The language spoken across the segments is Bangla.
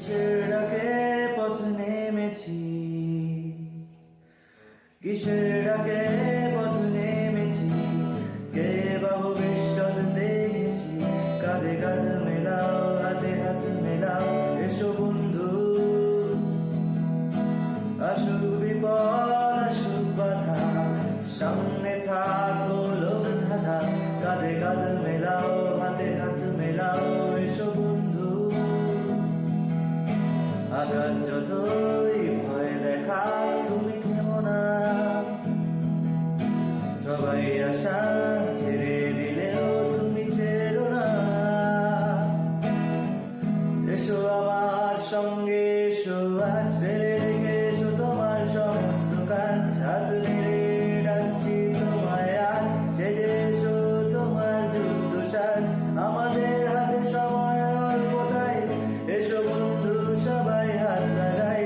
কিসের ডাকে পথ নেমেছি, কিসের ডাকে পথ নেমেছি, কে বা ভবিষ্যৎ দেখেছি। কাঁধে কাঁধ মেলাও, হাতে হাত মেলাও, এসো বন্ধু। আসুক বিপদ আসুক বাধা, সামনে থাকবো লোক ধাঁধা। কাঁধে কাঁধ মেলাও, হাতে হাত মেলাও, এসো বন্ধু। আকাশ যতই ভয় দেখা, তুমি থেমো না। সবাই আশা ছেড়ে দিলেও তুমি ছেড়ো না। এসো আমার সঙ্গে, এসো আজ ফেলে রেখে এসো তোমার সমস্ত কাজ। হাত নেড়ে ডাকছি তোমায় আজ, সেজে এসো তোমার যুদ্ধ সাজ। আমাদের হাতে সময় অল্পতাই, এসো বন্ধু সবাই হাত লাগাই।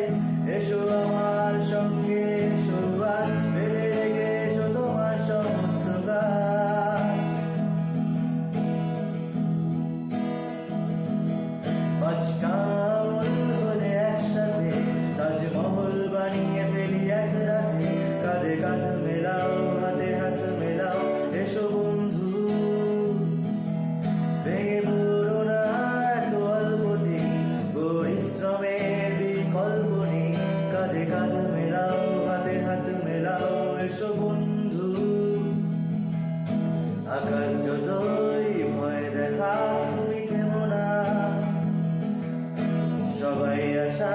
এসো আমার সঙ্গে, এসো আজ ফেলে রেখে এসো তোমার সমস্ত কাজ। পাঁচটা আঙুল হলে একসাথে তাজমহল বানিয়ে ফেলি এক রাতে। কাঁধে কাঁধ মেলাও, হাতে হাত মেলাও, এসো বন্ধু। ভেঙে পড়ো না এত অল্পতেই, পরিশ্রমের বিকল্প নেই। কাঁধে কাঁধ মেলাও, হাতে হাত মেলাও, এসো বন্ধু। আকাশ যতই ভয় দেখা, তুমি থেমো না। সবাই আশা